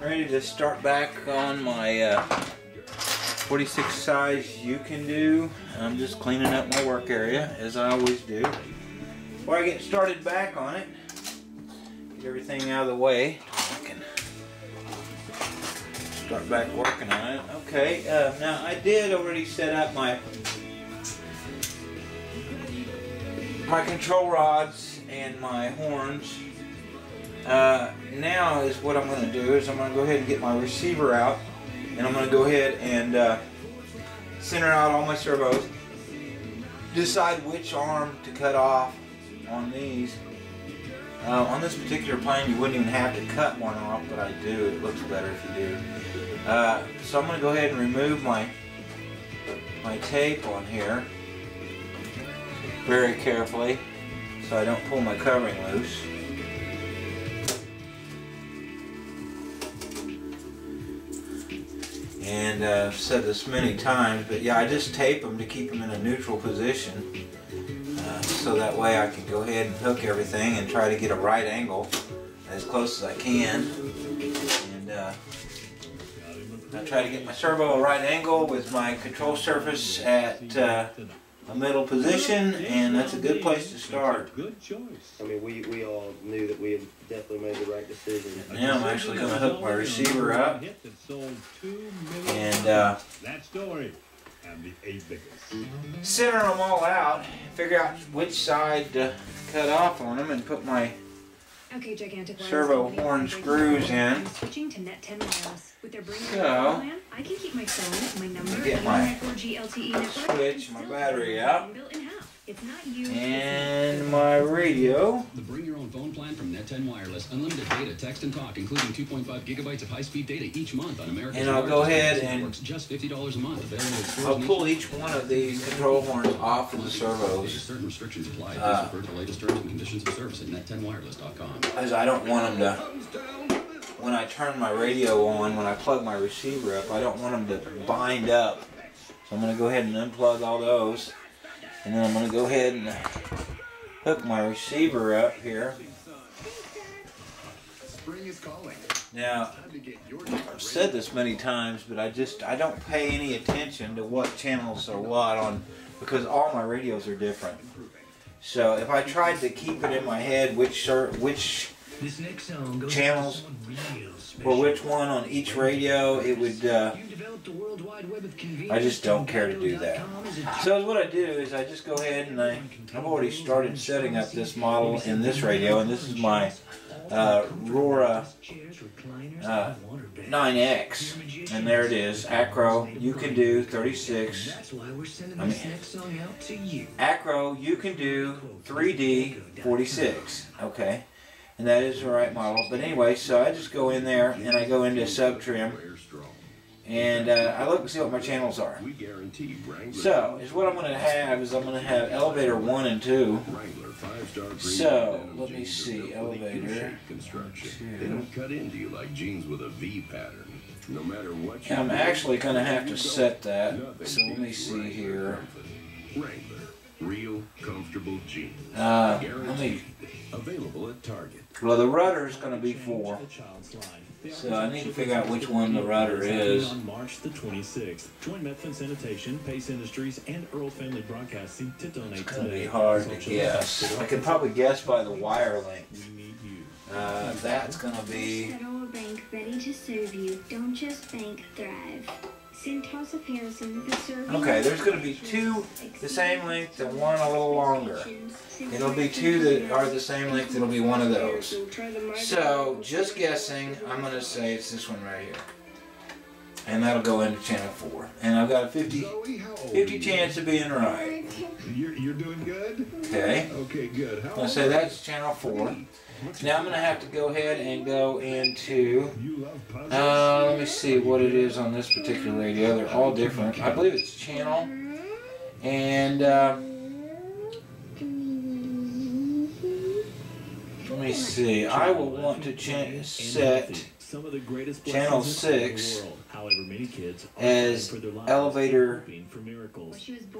Ready to start back on my 46 size U-CANDO. I'm just cleaning up my work area as I always do. Before I get started back on it, get everything out of the way, I can start back working on it. Okay, now I did already set up my control rods and my horns. Now is what I'm going to do is I'm going to go ahead and get my receiver out, and I'm going to go ahead and center out all my servos, decide which arm to cut off on these. On this particular plane you wouldn't even have to cut one off, but I do. It looks better if you do. So I'm going to go ahead and remove my tape on here very carefully so I don't pull my covering loose. And I've said this many times, but yeah, I just tape them to keep them in a neutral position, so that way I can go ahead and hook everything and try to get a right angle as close as I can. And I try to get my servo a right angle with my control surface at a middle position, and that's a good place to start. Good choice. I mean, we all knew that we had definitely made the right decision. Now I'm actually going to hook my receiver up, and center them all out, figure out which side to cut off on them, and put my servo horn screws in. Switching to Net 10 wireless. With their bring So, plan, I can keep my phone, my number, get and my network GLTE network, switch, my battery out, built in-house. It's not you, and my radio. The Bring Your Own Phone plan from Net 10 Wireless. Unlimited data, text, and talk, including 2.5 gigabytes of high-speed data each month on America's And I'll go ahead and networks. Just $50 a month. Available at stores I'll pull each one of these control horns off of the servos. Certain restrictions apply. Please refer to the latest terms and conditions of service at net10wireless.com. As I don't want them to, when I turn my radio on, when I plug my receiver up, I don't want them to bind up. So I'm going to go ahead and unplug all those. And then I'm going to go ahead and hook my receiver up here. Now, I've said this many times, but I don't pay any attention to what channels are what on, because all my radios are different. So if I tried to keep it in my head which channels or which one on each radio, it would I just don't care to do that. So what I do is I just go ahead and I've already started setting up this model in this radio, and this is my Aurora 9X, and there it is, Acro U-CANDO 36. Acro U-CANDO 3D 46. Okay, and that is the right model. But anyway, so I just go in there and I go into sub trim. And I look and see what my channels are. So, what I'm going to have is I'm going to have elevator 1 and 2. So, let me see, elevator 2. And I'm actually going to have to set that. So let me see here. Well, the rudder is going to be 4. So I need to figure out which one the rudder is. On March the 26th, Joint Method Sanitation, Pace Industries, and Earl Family Broadcasting to donate. It's going to be hard to guess. I could probably guess by the wire length. That's going to be... Federal Bank ready to serve you. Don't just bank, thrive. Centos of Harrison, the serving. Okay, there's going to be 2 the same length and 1 a little longer. It'll be 2 that are the same length. It'll be 1 of those. So, just guessing, I'm going to say it's this one right here. And that'll go into channel 4. And I've got a 50 chance of being right. You're doing good? Okay. Okay, good. I'll say that's channel 4. Now I'm going to have to go ahead and go into, let me see what it is on this particular radio. They're all different. I believe it's channel. And let me see. I will want to set channel 6 as elevator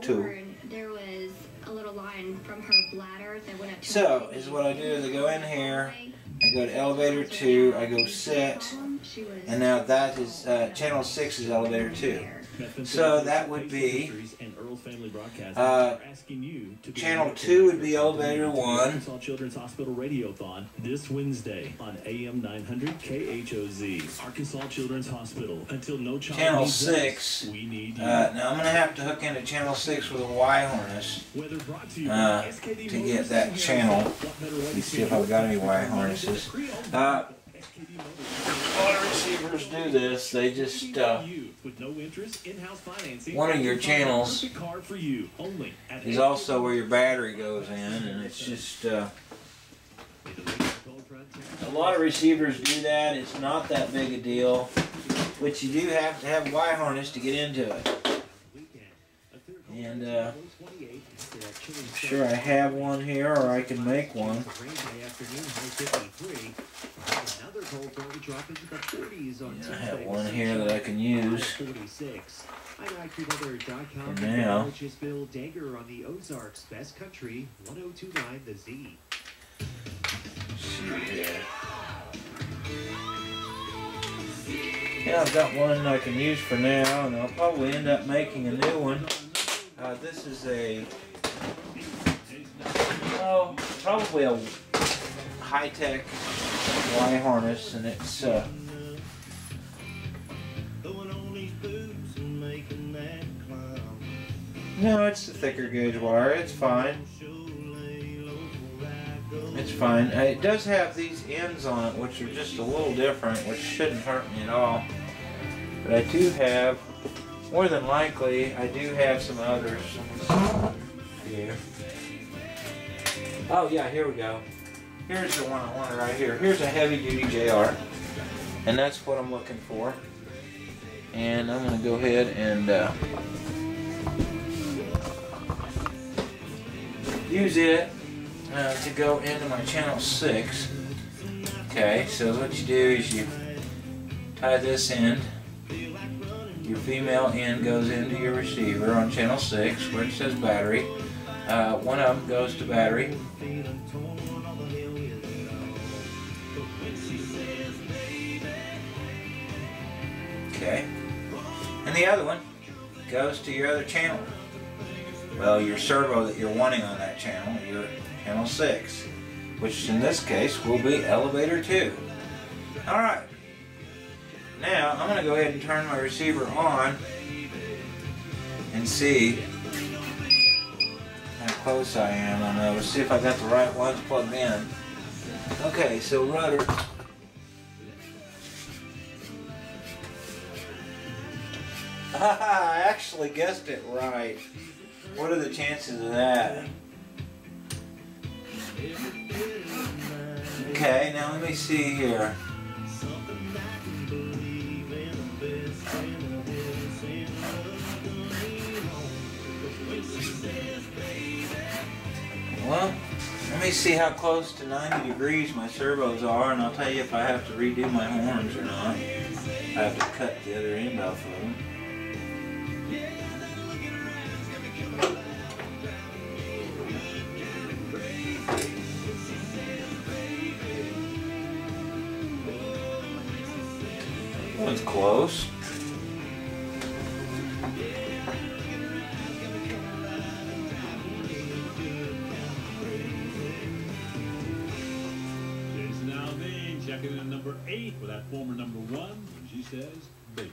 2. There was a little line from her bladder that went up to So, is what I do is I go in here, I go to elevator 2, I go set, And now that is channel 6 is elevator 2. So that would be channel 2 would be elevator 1. Arkansas Children's Hospital Radiothon this Wednesday on AM 900 KHOZ. Arkansas Children's Hospital. Until no child Channel needs 6. us, we need you. Now I'm going to have to hook into channel 6 with a Y harness to get that channel. Let's see if I've got any Y harnesses. A lot of receivers do this. They just one of your channels is also where your battery goes in, and it's just a lot of receivers do that. It's not that big a deal, but you do have to have a Y harness to get into it. And I'm sure I have one here, or I can make one. Yeah, I have one here that I can use. And now, yeah, I've got one I can use for now, and I'll probably end up making a new one. This is probably a high-tech Y harness, and it's no, it's a thicker gauge wire. It's fine. It's fine. It does have these ends on it, which are just a little different, which shouldn't hurt me at all. But I do have, more than likely, I do have some others. Here. Oh yeah, here we go. Here's the one I wanted right here. Here's a heavy-duty JR, and that's what I'm looking for. And I'm going to go ahead and use it to go into my channel 6. Okay, so what you do is you tie this end. Your female end goes into your receiver on channel 6 where it says battery. One of them goes to battery. Okay. And the other one goes to your other channel. Well, your servo that you're wanting on that channel, your channel 6, which in this case will be elevator 2. Alright. Now, I'm going to go ahead and turn my receiver on and see how close I am on those. See if I got the right ones plugged in. Okay, so Rudder. I actually guessed it right. What are the chances of that? Okay, now let me see here. Well, let me see how close to 90 degrees my servos are, and I'll tell you if I have to redo my horns or not. I have to cut the other end off of them. One's close. Checking in number 8 with that former number 1 when she says baby.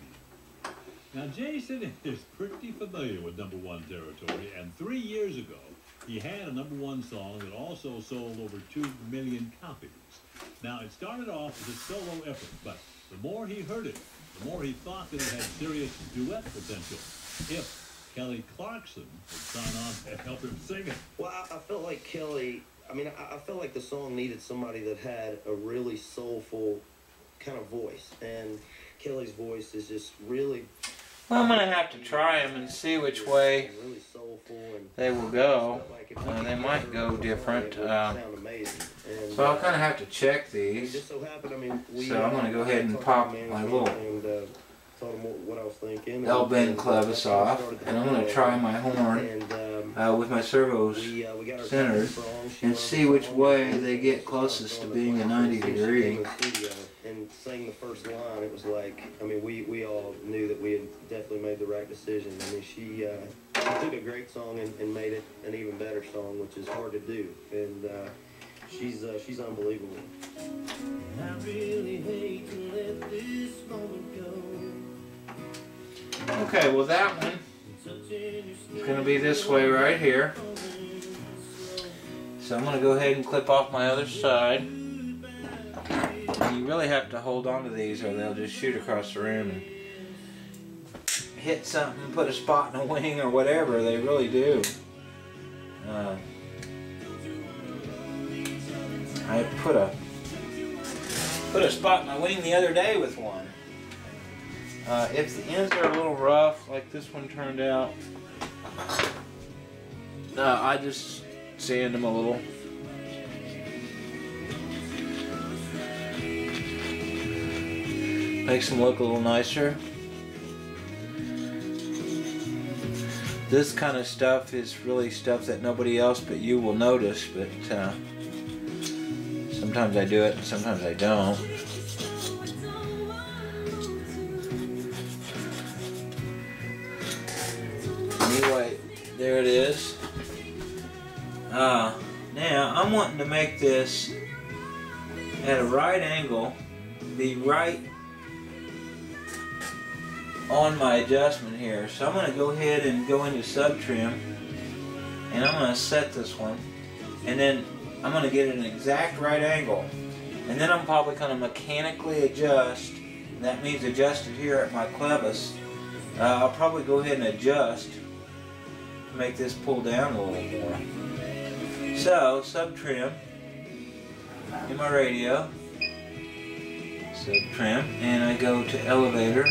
Now Jason is pretty familiar with number 1 territory, and 3 years ago he had a number 1 song that also sold over 2 million copies. Now it started off as a solo effort, but the more he heard it, the more he thought that it had serious duet potential. If Kelly Clarkson would sign on and help him sing it. Well, I felt like Kelly, I felt like the song needed somebody that had a really soulful kind of voice, and Kelly's voice is just really... Well, I'm going to have to try them and see which way really soulful, and they will go. They might go different. So I'll kind of have to check these. So I'm going to go ahead and pop my little L-bend clevis off, and I'm going to try my horn with my servos centered and see which way they get closest to being a 90 degree. and sang the first line, it was like, I mean, we all knew that we had definitely made the right decision. I mean, she took a great song and made it an even better song, which is hard to do. And she's unbelievable. I really hate to let this moment go. Okay, well that one is going to be this way right here. So I'm going to go ahead and clip off my other side. You really have to hold on to these or they'll just shoot across the room and hit something, put a spot in a wing or whatever. They really do. I put a spot in my wing the other day with one. If the ends are a little rough, like this one turned out, I just sand them a little. Makes them look a little nicer. This kind of stuff is really stuff that nobody else but you will notice, but sometimes I do it and sometimes I don't. Anyway, there it is. Now I'm wanting to make this at a right angle, be right on my adjustment here. So I'm going to go ahead and go into sub trim, and I'm going to set this one, and then I'm going to get an exact right angle, and then I'm probably going to mechanically adjust. That means adjust it here at my clevis. I'll probably go ahead and adjust to make this pull down a little more. So sub trim in my radio, sub trim, and I go to elevator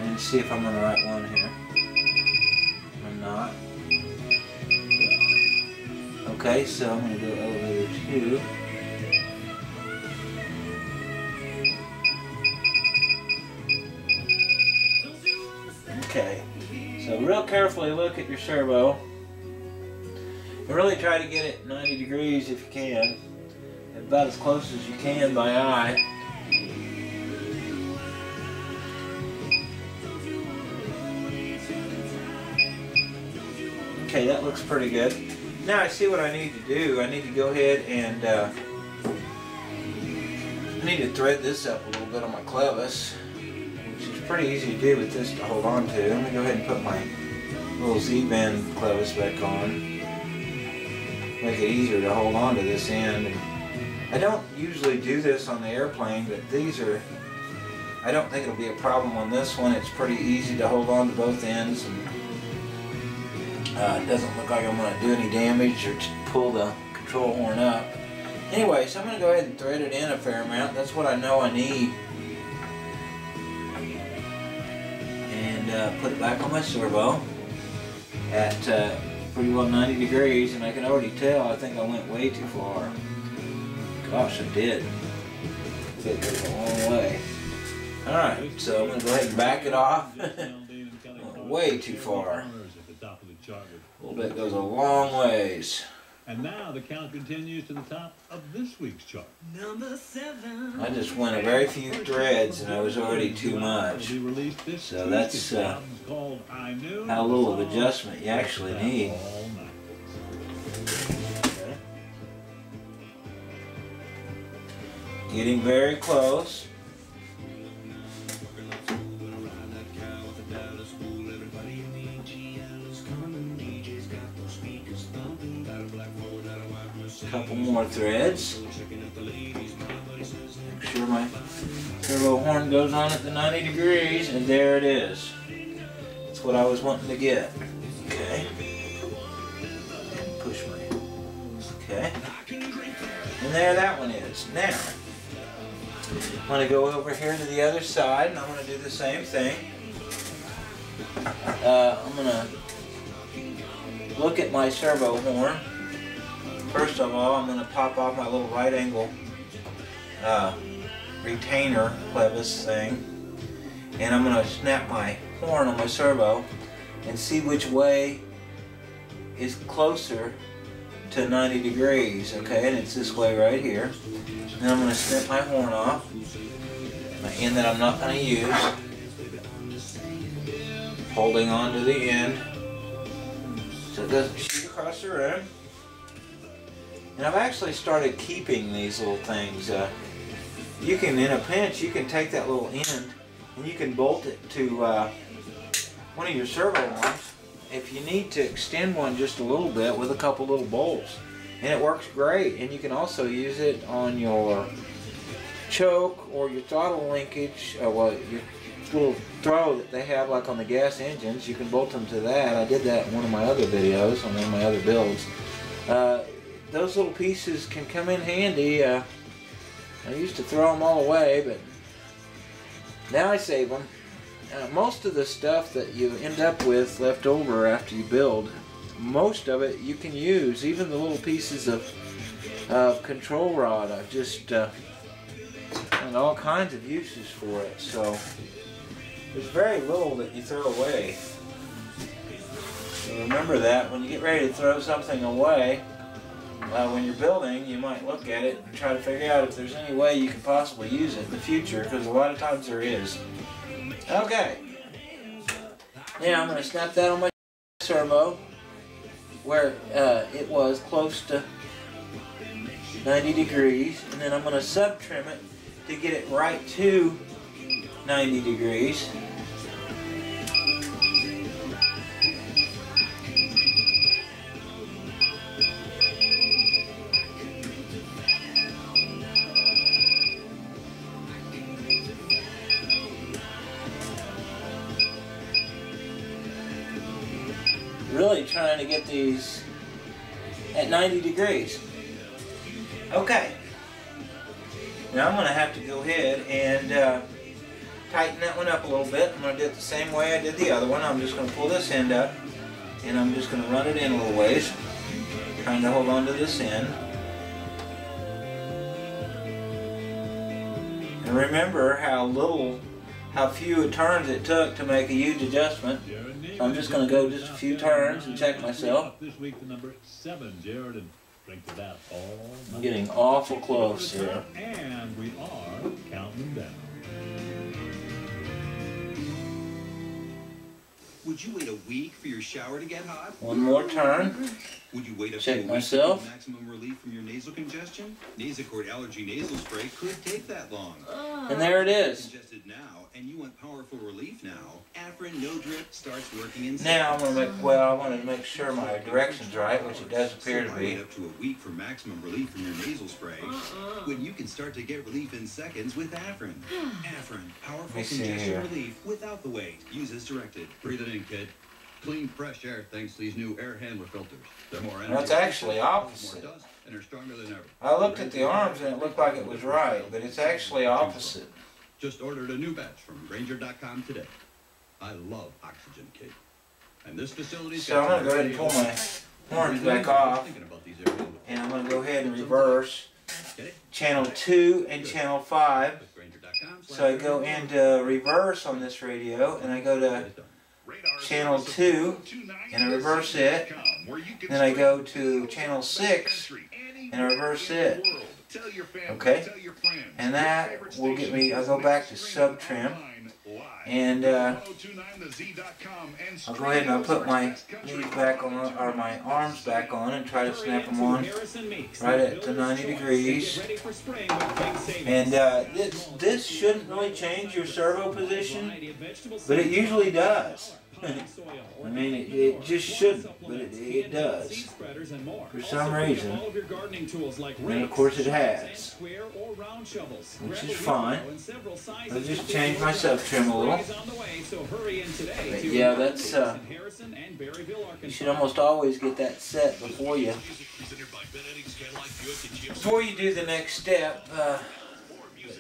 and see if I'm on the right one here. I'm not. Okay, so I'm going to go elevator 2. Okay, so real carefully look at your servo. And really try to get it 90 degrees if you can. About as close as you can by eye. Okay, that looks pretty good. Now I see what I need to do. I need to go ahead and I need to thread this up a little bit on my clevis, which is pretty easy to do with this to hold on to. Let me go ahead and put my little Z-bend clevis back on. Make it easier to hold on to this end. And I don't usually do this on the airplane, but these are, I don't think it'll be a problem on this one. It's pretty easy to hold on to both ends. And it doesn't look like I'm going to do any damage or pull the control horn up. Anyway, so I'm going to go ahead and thread it in a fair amount. That's what I know I need. And put it back on my servo at pretty well 90 degrees. And I can already tell I think I went way too far. Gosh, I did. It goes a long way. Alright, so I'm going to go ahead and back it off. Way too far. A little bit goes a long ways. And now the count continues to the top of this week's chart. Number 7. I just went a very few threads and I was already too much. So that's how little of adjustment you actually need. Okay. Getting very close. Couple more threads. Make sure my servo horn goes on at the 90 degrees, and there it is. That's what I was wanting to get. Okay. And push my. Okay. And there that one is. Now, I'm going to go over here to the other side, and I'm going to do the same thing. I'm going to look at my servo horn. First of all, I'm going to pop off my little right angle retainer clevis thing, and I'm going to snap my horn on my servo and see which way is closer to 90 degrees, okay, and it's this way right here. And I'm going to snip my horn off, my end that I'm not going to use. Holding on to the end so it doesn't shoot across the room. And I've actually started keeping these little things. You can, in a pinch, you can take that little end and you can bolt it to one of your servo arms if you need to extend one just a little bit with a couple little bolts. And it works great. And you can also use it on your choke or your throttle linkage, well, your little throw that they have like on the gas engines. You can bolt them to that. I did that in one of my other videos, on one of my other builds. Those little pieces can come in handy. I used to throw them all away, but now I save them. Most of the stuff that you end up with left over after you build, most of it you can use. Even the little pieces of control rod, I've just found all kinds of uses for it. So there's very little that you throw away. So remember that when you get ready to throw something away, when you're building, you might look at it and try to figure out if there's any way you could possibly use it in the future, because a lot of times there is. Okay. Now I'm going to snap that on my servo where it was close to 90 degrees, and then I'm going to sub-trim it to get it right to 90 degrees. Really trying to get these at 90 degrees. Okay. Now I'm going to have to go ahead and tighten that one up a little bit. I'm going to do it the same way I did the other one. I'm just going to pull this end up and I'm just going to run it in a little ways, trying to hold on to this end. And remember how few turns it took to make a huge adjustment. So I'm just going to go just a few turns and check myself. This week the number 7, Jared, and drink to that all. I'm getting awful close here. And we are counting them down. Would you wait a week for your shower to get hot? One more turn. Would you wait a Check few weeks myself. to get maximum relief from your nasal congestion? Nasacort Allergy Nasal Spray could take that long. And there it is. Congested now, and you want powerful relief now? Afrin No Drip starts working in Now I'm going to make, well, I want to make sure my direction's right, which it does appear to Wait be. up to a week for maximum relief from your nasal spray, when you can start to get relief in seconds with Afrin. Afrin, powerful Let me see congestion here. relief without the wait. Use as directed. Breathe it in, kid. Clean, fresh air thanks to these new air handler filters. They're more energy. Well, it's actually opposite. More dust, and they're stronger than ever. I looked at the arms and it looked like it was right, but it's actually opposite. Just ordered a new batch from Ranger.com today. I love Oxygen Kit. And this facility's So I'm going to go ahead and pull my horns back off, and I'm going to go ahead and reverse channel 2 and channel 5. So I go into reverse on this radio, and I go to channel 2, and I reverse it. Then I go to channel 6, and I reverse it. Okay? And that will get me, I'll go back to sub-trim. And I'll go ahead and I'll put my knees back on, or my arms back on, and try to snap them on right at to 90 degrees. And this shouldn't really change your servo position, but it usually does. I mean, it just shouldn't, but it does for some reason. And of course it has, which is fine. I'll just change my sub-trim a little. But yeah, that's, you should almost always get that set before you do the next step.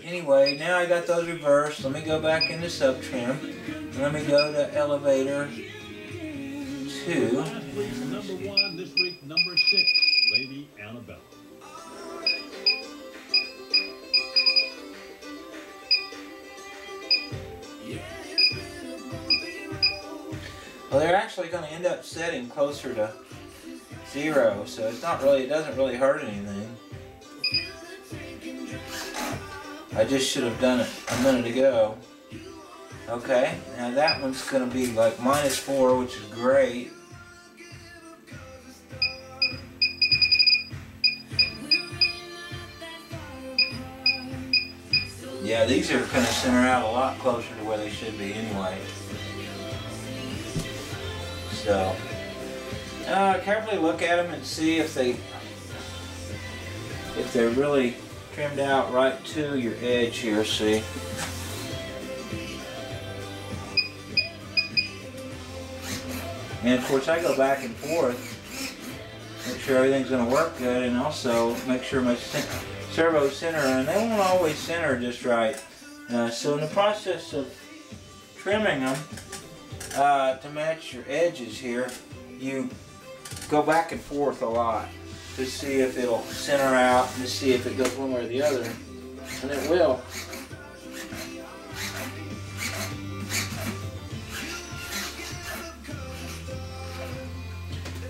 Anyway, now I got those reversed. Let me go back into sub-trim. Let me go to elevator 2. Number 1 this week, number 6, Lady Annabelle. Well, they're actually going to end up setting closer to 0, so it's not really, it doesn't really hurt anything. I just should have done it a minute ago. Okay, now that one's going to be like -4, which is great. Yeah, these are going to center out a lot closer to where they should be anyway. So, carefully look at them and see if they're really trimmed out right to your edge here, see? And of course I go back and forth, make sure everything's going to work good, and also make sure my servos center, and they won't always center just right. So in the process of trimming them to match your edges here, you go back and forth a lot to see if it'll center out and to see if it goes one way or the other, and it will.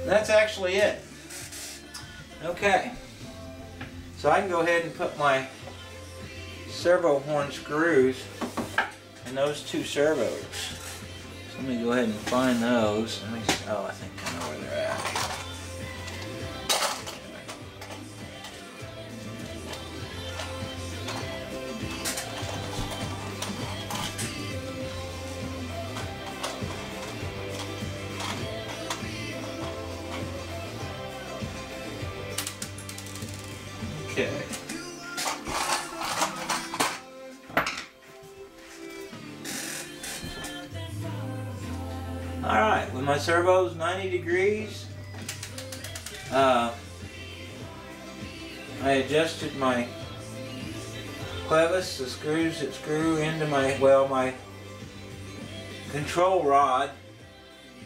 That's actually it. Okay, so I can go ahead and put my servo horn screws in those two servos. So let me go ahead and find those. Let me see. Oh, I think I know where they're at. Okay. Alright, with my servos 90 degrees, I adjusted my clevis, the screws that screw into my, well, my control rod.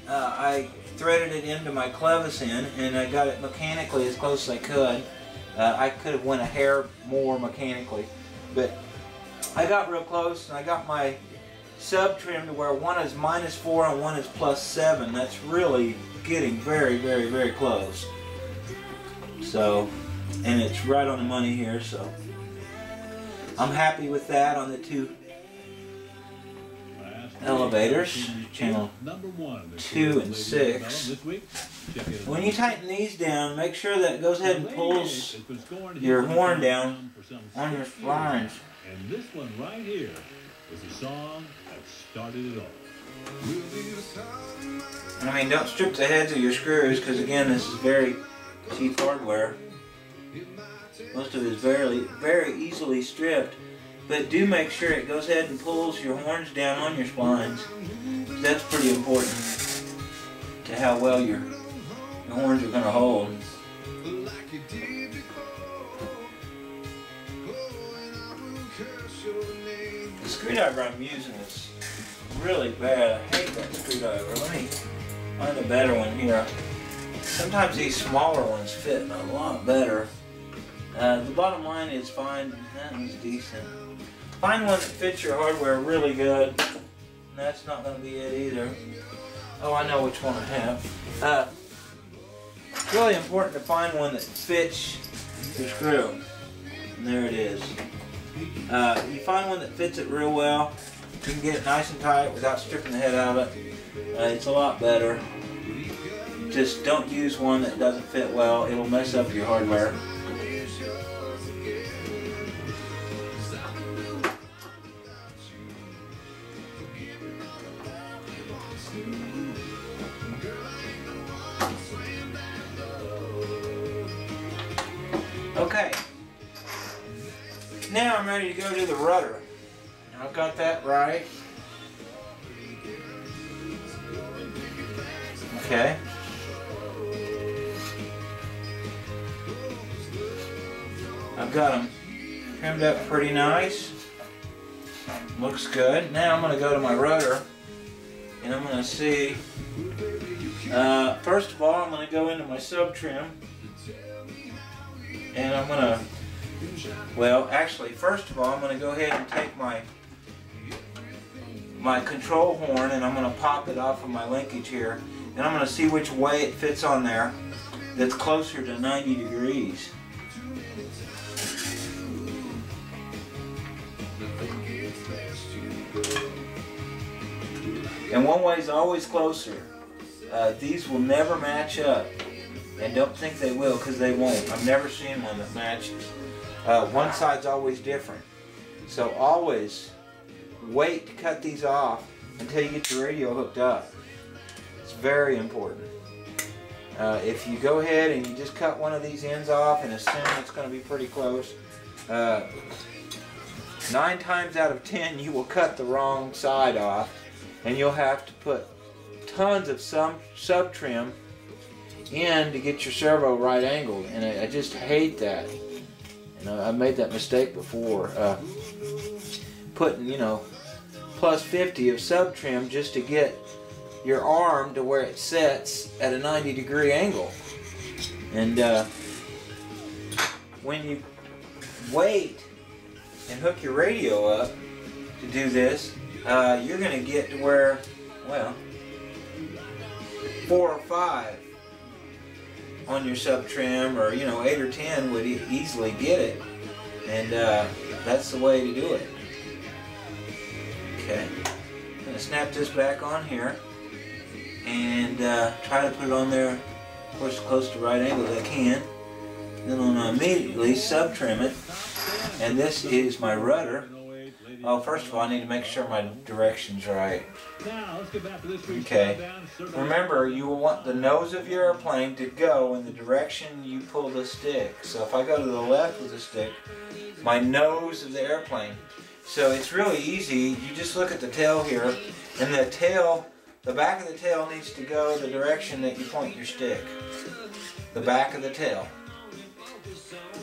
I threaded it into my clevis end, and I got it mechanically as close as I could. I could have went a hair more mechanically, but I got real close, and I got my sub trim to where one is -4 and one is +7. That's really getting very, very, very close. So, and it's right on the money here, so I'm happy with that on the two elevators, channel 2 and 6. When you tighten these down, make sure that it goes ahead and pulls your horn down on your splines. And this one right here was the song that started it all. I mean, don't strip the heads of your screws, because again, this is very cheap hardware. Most of it is very, very easily stripped. But do make sure it goes ahead and pulls your horns down on your splines. That's pretty important to how well your horns are going to hold. The screwdriver I'm using is really bad. I hate that screwdriver. Let me find a better one here. Sometimes these smaller ones fit a lot better. The bottom line is find, that one's decent. Find one that fits your hardware really good. And that's not going to be it either. Oh, I know which one I have. It's really important to find one that fits your screw. And there it is. You find one that fits it real well. You can get it nice and tight without stripping the head out of it. It's a lot better. Just don't use one that doesn't fit well. It'll mess up your hardware. Okay, now I'm ready to go to the rudder. I've got that right. Okay. I've got them trimmed up pretty nice. Looks good. Now I'm going to go to my rudder and I'm going to see. First of all, I'm going to go into my sub trim. And I'm going to, well, actually, first of all, I'm going to go ahead and take my control horn and I'm going to pop it off of my linkage here. And I'm going to see which way it fits on there that's closer to 90 degrees. And one way is always closer. These will never match up. And don't think they will, because they won't. I've never seen one that matches. One side's always different. So always wait to cut these off until you get your radio hooked up. It's very important. If you go ahead and you just cut one of these ends off and assume it's going to be pretty close, 9 times out of 10 you will cut the wrong side off, and you'll have to put tons of sub trim in to get your servo right angled, and I just hate that. You know, I've made that mistake before, putting, you know, plus 50 of sub trim just to get your arm to where it sets at a 90-degree angle. And when you wait and hook your radio up to do this, you're going to get to where, well, 4 or 5 on your sub trim, or 8 or 10 would easily get it, and that's the way to do it. Okay, I'm going to snap this back on here and try to put it on there, of course, close to right angle as I can. Then I'm going to immediately sub trim it, and this is my rudder. Oh, first of all, I need to make sure my direction's right. Okay. Remember, you will want the nose of your airplane to go in the direction you pull the stick. So if I go to the left with the stick, my nose of the airplane. So it's really easy. You just look at the tail here, and the tail, the back of the tail needs to go the direction that you point your stick. The back of the tail.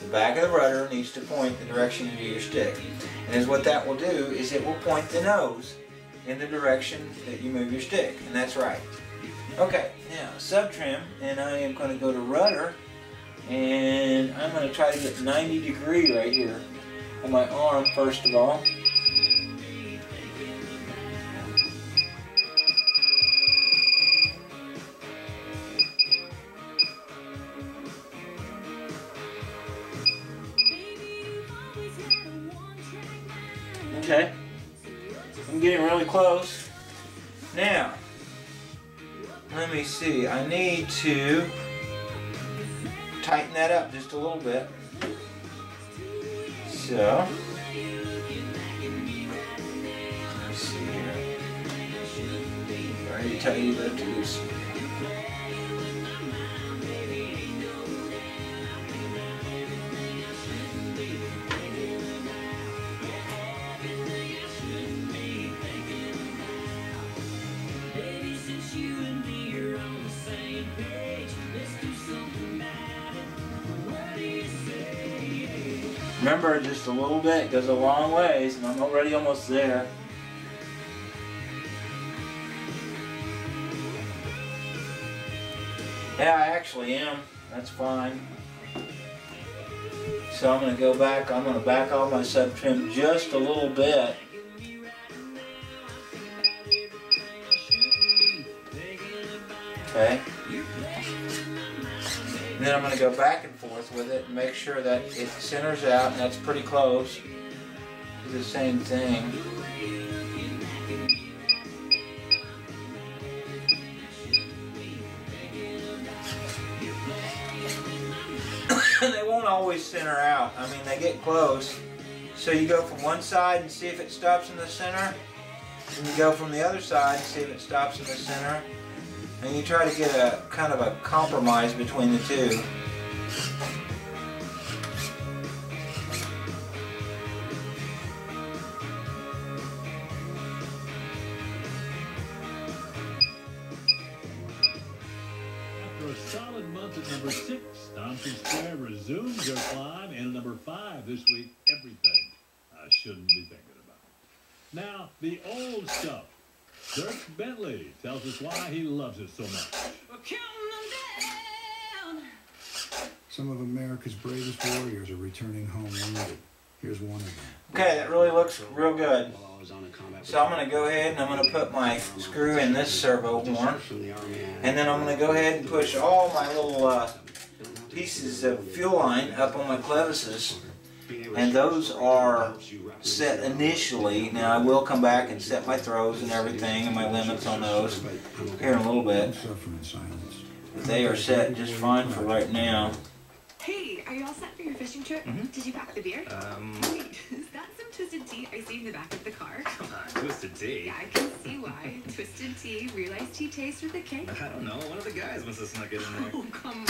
The back of the rudder needs to point the direction you do your stick. And what that will do is it will point the nose in the direction that you move your stick. And that's right. Okay, now sub trim, and I am going to go to rudder, and I'm going to try to get 90 degree right here on my arm first of all. Okay, I'm getting really close. Now, let me see, I need to tighten that up just a little bit. So, let's see here. Already tightened that to this. Remember, just a little bit goes a long ways, and I'm already almost there. Yeah, I actually am. That's fine. So I'm going to go back. I'm going to back off my sub trim just a little bit. Okay. And then I'm going to go back and forth with it and make sure that it centers out, and that's pretty close. Do the same thing. They won't always center out. I mean, they get close. So you go from one side and see if it stops in the center. And you go from the other side and see if it stops in the center. And you try to get a kind of a compromise between the two. After a solid month at number 6, Thompson Square resumes their climb, and number 5 this week, everything I shouldn't be thinking about. Now, the old stuff. Dirk Bentley tells us why he loves it so much. Some of America's bravest warriors are returning home wounded. Here's one of them. Okay, that really looks real good. So I'm going to go ahead and I'm going to put my screw in this servo horn. And then I'm going to go ahead and push all my little pieces of fuel line up on my clevises. and those are set initially. Now I will come back and set my throws and everything and my limits on those here in a little bit. But they are set just fine for right now. Hey, are you all set for your fishing trip? Did you pack the beer? Wait, is that some twisted tea I see in the back of the car? Come on, twisted tea? Yeah, I can see why. Twisted tea, realized tea taste with a cake. I don't know, one of the guys must have snuck it in there. Oh, come on.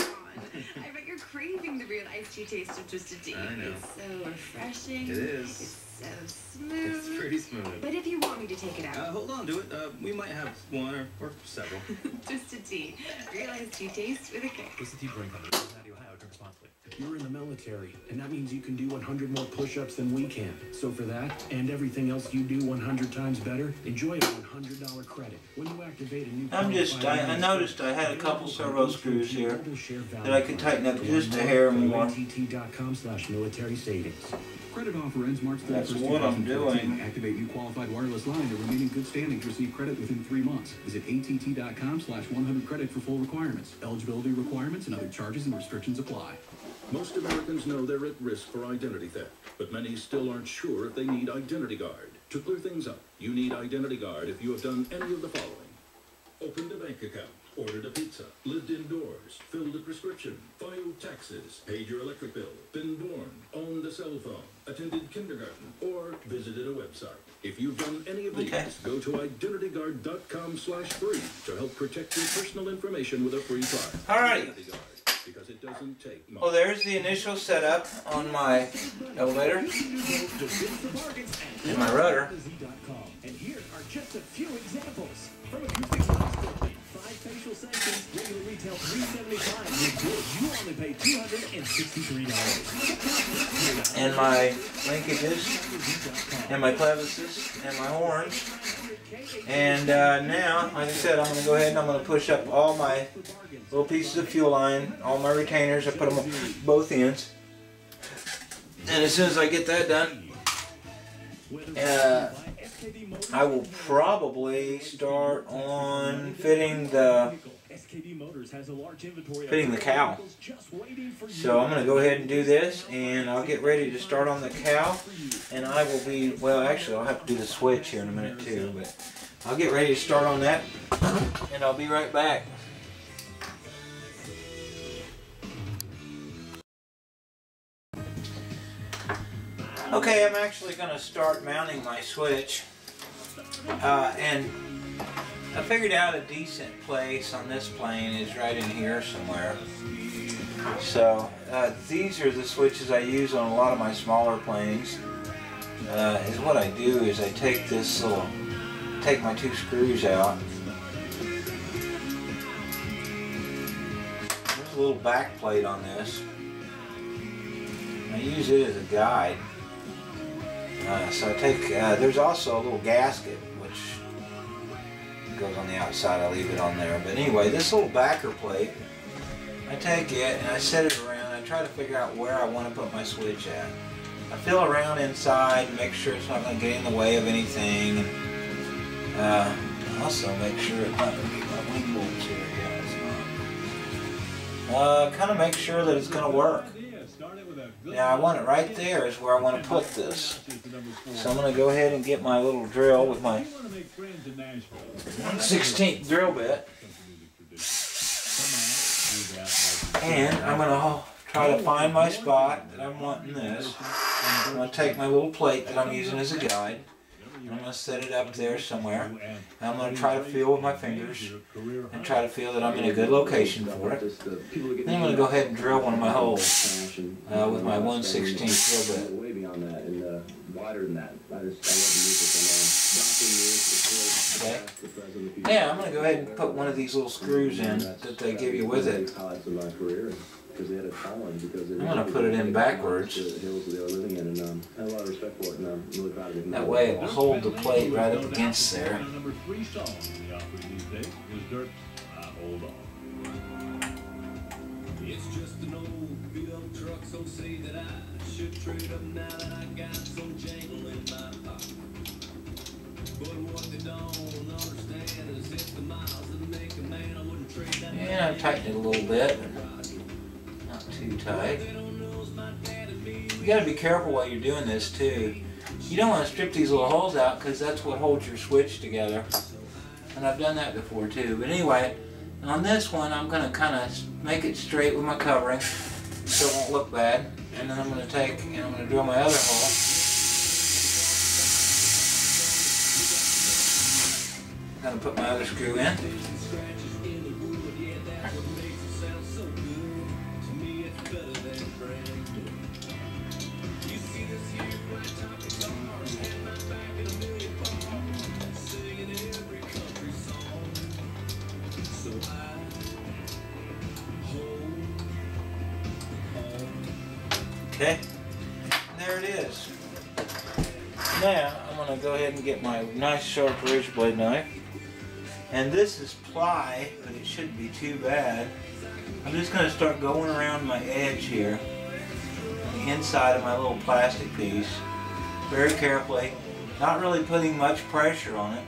I bet you're craving the real iced tea taste of twisted tea. I know. It's so refreshing. It is. It's so smooth. It's pretty smooth. But if you want me to take it out. Hold on to it. We might have one or several. Twisted tea. Real iced tea taste with a kick. Twisted tea brewing company. Cincinnati, Ohio. Drink responsibly. You're in the military, and that means you can do 100 more push-ups than we can. So for that, and everything else you do 100 times better, enjoy a $100 credit when you activate a new... I noticed I had a couple servo screws here that I could tighten up just a hair more. att.com/military savings. Credit offer ends March 31st. That's what I'm doing. Activate new qualified wireless line to remain in good standing to receive credit within 3 months. Visit att.com/100 credit for full requirements. Eligibility requirements and other charges and restrictions apply. Most Americans know they're at risk for identity theft, but many still aren't sure if they need Identity Guard. To clear things up, you need Identity Guard if you have done any of the following: opened a bank account, ordered a pizza, lived indoors, filled a prescription, filed taxes, paid your electric bill, been born, owned a cell phone, attended kindergarten, or visited a website. If you've done any of these, go to identityguard.com/free to help protect your personal information with a free trial. All right. Identity Guard, because it doesn't take much. Well, there's the initial setup on my elevator and my rudder. And here are just a few examples. From acoustic sound sculpting, 5 facial sections, regular retail $375. With good, you only pay $263. And my linkages, and my clevises, and my horns. And now, like I said, I'm going to go ahead and I'm going to push up all my little pieces of fuel line, all my retainers. I put them on both ends. And as soon as I get that done, I will probably start on fitting the cow. So I'm going to go ahead and do this, and I'll get ready to start on the cow, and I will be, well, actually I'll have to do the switch here in a minute too, but I'll get ready to start on that, and I'll be right back. Okay, I'm actually going to start mounting my switch, and I figured out a decent place on this plane is right in here somewhere. So these are the switches I use on a lot of my smaller planes. Is what I do is I take take my 2 screws out. There's a little back plate on this. I use it as a guide. So I take, there's also a little gasket which goes on the outside. I leave it on there. But anyway, this little backer plate, I take it and I set it around. I try to figure out where I want to put my switch at. I feel around inside and make sure it's not going to get in the way of anything. And also make sure it's not going to be my wing bolts here. Yeah, it's not. Kind of make sure that it's going to work. Now I want it right there is where I want to put this. So I'm going to go ahead and get my little drill with my 1/16 drill bit. And I'm going to try to find my spot that I'm wanting this. I'm going to take my little plate that I'm using as a guide. I'm going to set it up there somewhere. And I'm going to try to feel with my fingers and try to feel that I'm in a good location for it. Then I'm going to go ahead and drill one of my holes with my 1/16 drill bit. Way beyond that and wider than that. I love the music. Okay. Yeah, I'm going to go ahead and put one of these little screws in that they give you with it. I'm going to put it in backwards. That way it will hold the plate right up against there. It's just an old beat up truck, so say that I should trade up now that I got some jangle in my pocket. But what they don't understand is it's the miles that make a man. I wouldn't trade that. And I tightened it a little bit. Not too tight. You got to be careful while you're doing this too. You don't want to strip these little holes out because that's what holds your switch together. And I've done that before too. But anyway, on this one I'm going to kind of make it straight with my covering so it won't look bad. And then I'm going to take and I'm going to drill my other hole. I'm going to put my other screw in. Okay, there it is. Now I'm going to go ahead and get my nice sharp razor blade knife. And this is ply, but it shouldn't be too bad. I'm just going to start going around my edge here, the inside of my little plastic piece, very carefully, not really putting much pressure on it.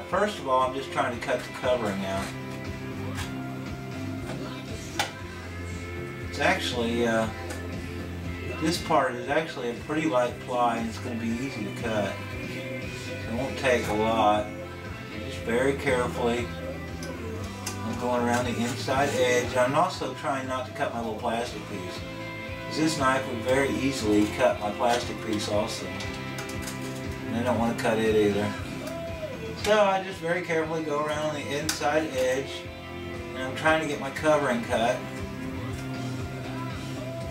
First of all, I'm just trying to cut the covering out. It's actually, this part is actually a pretty light ply and it's going to be easy to cut. It won't take a lot. Just very carefully. I'm going around the inside edge. I'm also trying not to cut my little plastic piece, because this knife would very easily cut my plastic piece also. And I don't want to cut it either. So I just very carefully go around on the inside edge and I'm trying to get my covering cut.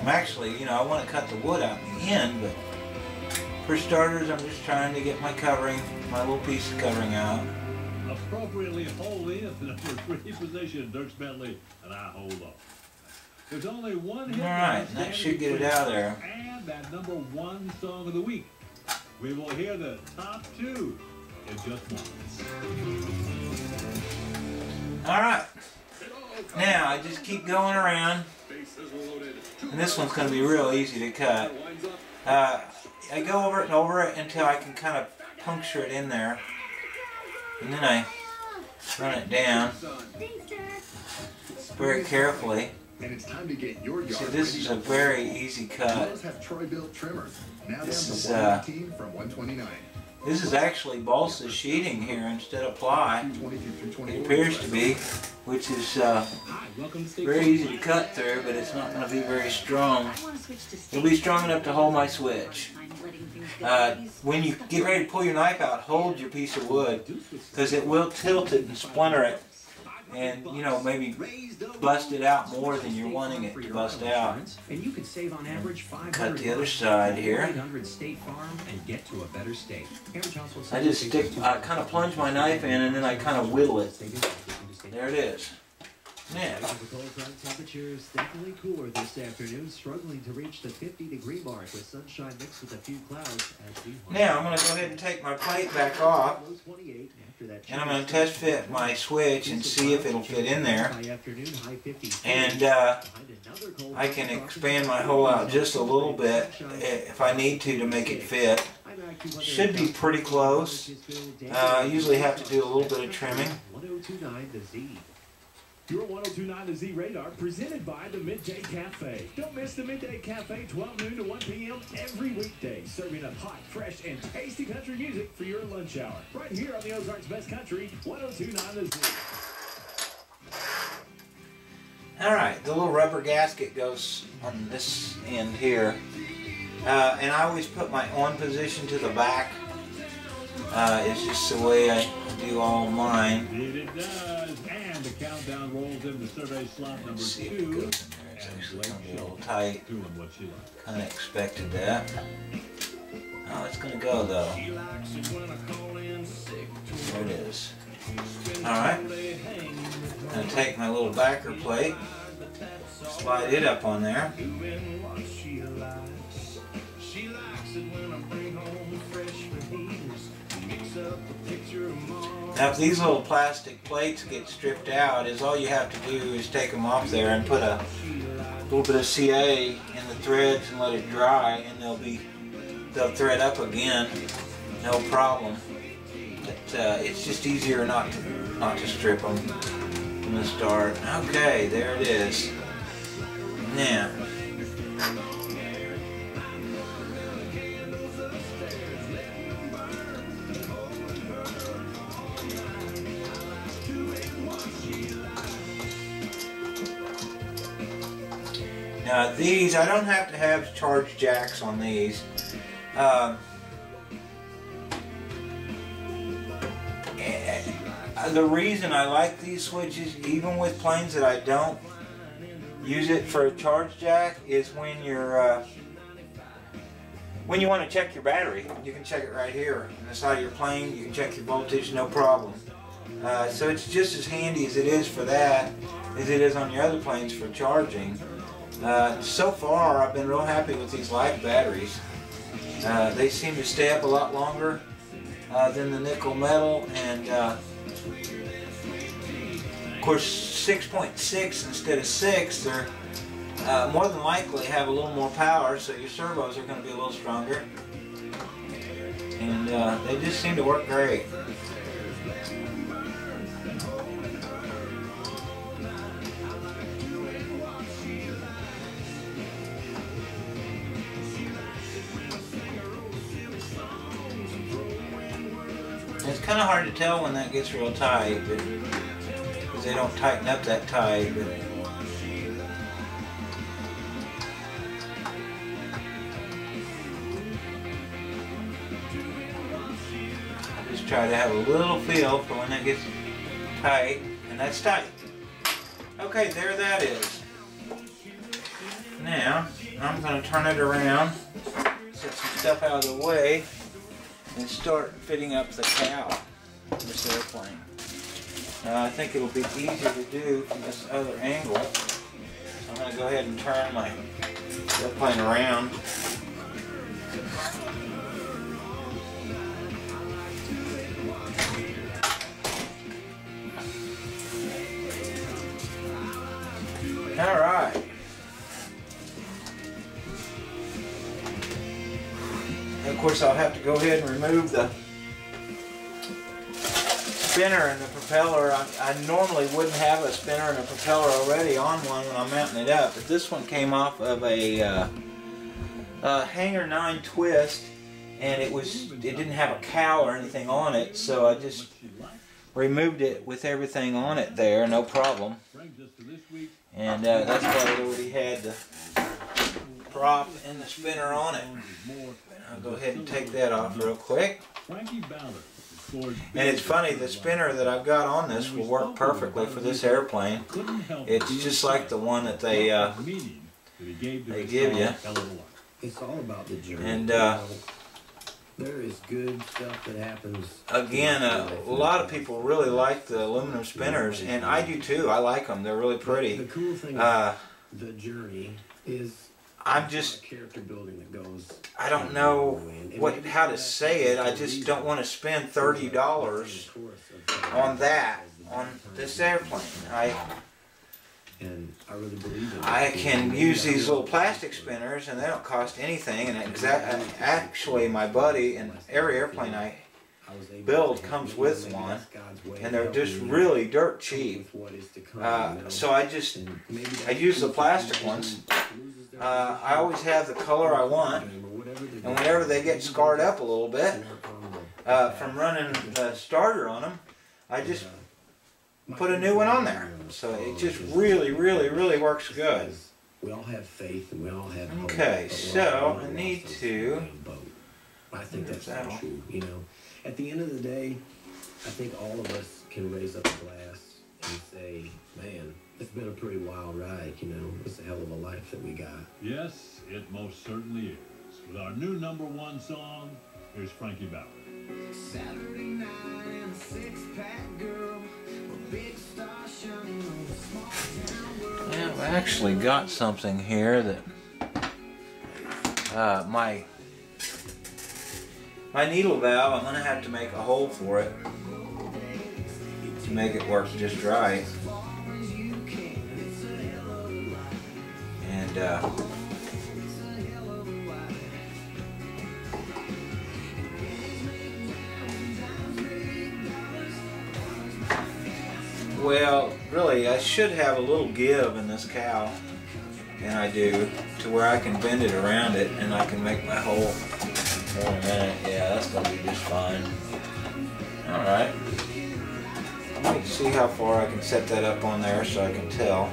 I'm actually, I want to cut the wood out in the end, but for starters, I'm just trying to get my covering, my little piece of covering out. Appropriately holding at the number 3 position, Dirks Bentley, and I hold off. There's only one hit. Alright, that should get it out of there. And that number 1 song of the week. We will hear the top 2 in just moments. Alright. Now, I just keep going around. And this one's going to be real easy to cut. I go over it and over it until I can kind of puncture it in there. And then I run it down very carefully. And it's time to get your yard. See, this is a very easy cut. This is actually balsa sheeting here instead of ply. It appears to be, which is very easy to cut through, but it's not going to be very strong. It'll be strong enough to hold my switch. When you get ready to pull your knife out, hold your piece of wood, because it will tilt it and splinter it, and maybe bust it out more than you're wanting it to bust out. And you can save on average Cut the other side here. State Farm and get to a better state. I just kind of plunge my knife in and then I kind of whittle it. There it is. Yeah. Temperatures definitely cooler this afternoon, struggling to reach the 50-degree mark with sunshine mixed with a few clouds. Now I'm going to go ahead and take my plate back off, and I'm going to test fit my switch and see if it'll fit in there. And I can expand my hole out just a little bit if I need to make it fit. Should be pretty close. I usually have to do a little bit of trimming. Your 1029 The Z Radar, presented by the Midday Cafe. Don't miss the Midday Cafe, 12 noon to 1 p.m. every weekday, serving up hot, fresh, and tasty country music for your lunch hour. Right here on the Ozarks Best Country, 1029 The Z. Alright, the little rubber gasket goes on this end here. And I always put my on position to the back. It's just the way I do all mine. It does, and the countdown rolls into survey slot number 2. It's actually a little tight. Kind of expected that. Oh, it's going to go though. There it is. Alright. I'm going to take my little backer plate, slide it up on there. Now if these little plastic plates get stripped out, all you have to do is take them off there and put a little bit of CA in the threads and let it dry, and they'll thread up again, no problem. But it's just easier not to strip them from the start. Okay, there it is. Now Now these, I don't have to have charge jacks on these. The reason I like these switches, even with planes that I don't use it for a charge jack, is when you're when you want to check your battery. You can check it right here on the side of your plane. You can check your voltage, no problem. So it's just as handy as it is for that as it is on your other planes for charging. So far, I've been real happy with these life batteries. They seem to stay up a lot longer than the nickel metal, and of course 6.6 instead of 6, they're more than likely have a little more power, so your servos are going to be a little stronger, and they just seem to work great. It's kind of hard to tell when that gets real tight, because they don't tighten up that tight. But I just try to have a little feel for when that gets tight, and that's tight. Okay, there that is. Now, I'm going to turn it around, set some stuff out of the way, and start fitting up the cow in this airplane. I think it'll be easier to do from this other angle. So I'm going to go ahead and turn my airplane around. All right. Of course, I'll have to go ahead and remove the spinner and the propeller. I normally wouldn't have a spinner and a propeller already on one when I'm mounting it up, but this one came off of a Hanger 9 twist, and it didn't have a cowl or anything on it, so I just removed it with everything on it there, no problem. And that's why I already had the prop and the spinner on it. I'll go ahead and take that off real quick. And it's funny, the spinner that I've got on this will work perfectly for this airplane. It's just like the one that they give you. It's all about the journey. And there is good stuff that happens. Again, a lot of people really like the aluminum spinners, and I do too. I like them. They're really pretty. The cool thing about the journey is I'm just character building that goes. I don't know how to say it. I just don't want to spend $30 on that on this airplane. And I really believe in it. I can use these little plastic spinners, and they don't cost anything. And actually, my buddy, and every airplane I build comes with one, and they're just really dirt cheap. So I use the plastic ones. I always have the color I want, and whenever they get scarred up a little bit from running the starter on them, I just put a new one on there. So it just really, really, really works good. We all have faith and we all have hope. Okay, so I need to. I think that's true. You know, at the end of the day, I think all of us can raise up a glass and say, "Man, it's been a pretty wild ride. You know, it's a hell of a life that we got." Yes, it most certainly is. With our new #1 song, here's Frankie Bauer. Saturday night and a six-pack girl, a big star shining on the small town world. Yeah, I've actually got something here that my needle valve, I'm going to have to make a hole for it to make it work just right. And well, really, I should have a little give in this cowl, and I do, to where I can bend it around it and I can make my hole. Hold on a minute. Yeah, that's going to be just fine. Alright. Let me see how far I can set that up on there so I can tell.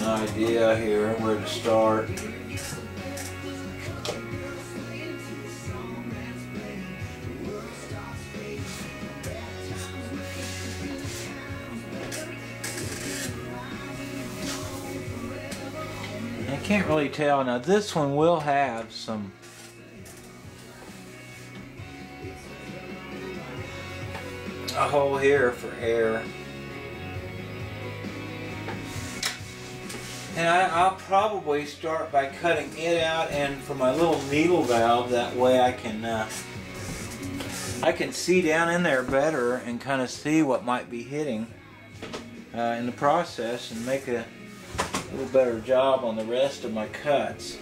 an idea here where to start. I can't really tell. Now this one will have some a hole here for air. And I'll probably start by cutting it out, and for my little needle valve, that way I can see down in there better and kind of see what might be hitting in the process, and make a little better job on the rest of my cuts.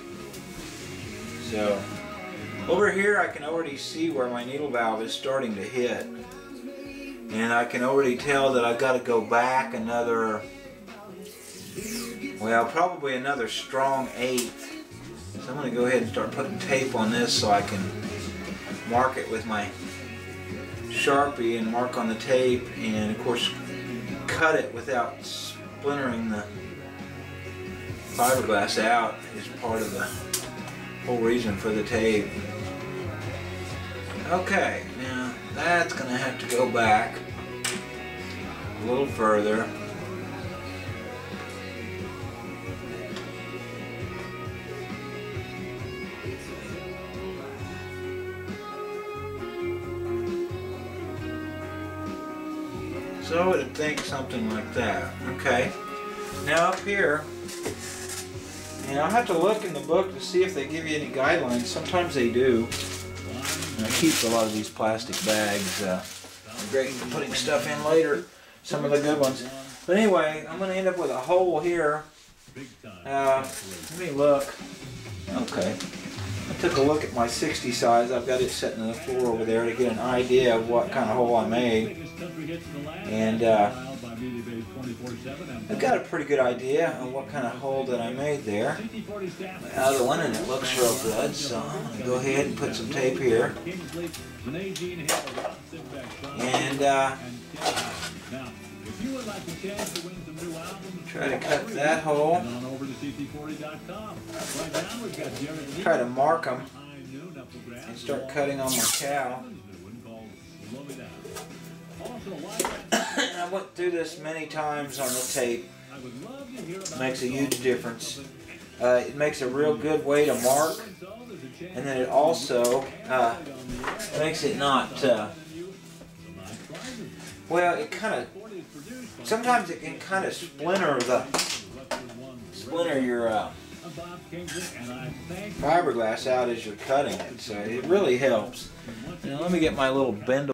So over here I can already see where my needle valve is starting to hit, and I can already tell that I've got to go back another, well, probably another strong 1/8. So I'm going to go ahead and start putting tape on this so I can mark it with my Sharpie and mark on the tape, and of course cut it without splintering the fiberglass out is part of the whole reason for the tape. Okay, now that's going to have to go back a little further. So I would think something like that. Okay, now up here, and I'll have to look in the book to see if they give you any guidelines. Sometimes they do. And I keep a lot of these plastic bags. They're great for putting stuff in later, some of the good ones. But anyway, I'm going to end up with a hole here. Let me look. Okay. I took a look at my 60 size. I've got it set in the floor over there to get an idea of what kind of hole I made. And I've got a pretty good idea of what kind of hole that I made there. My other one, and it looks real good, so I'm going to go ahead and put some tape here. And try to cut that hole. Try to mark them and start cutting on my cow. I went through this many times on the tape. It makes a huge difference. It makes a real good way to mark, and then it also makes it not, well, it kind of, sometimes it can kind of splinter your fiberglass out as you're cutting it, so it really helps. Now let me get my little bend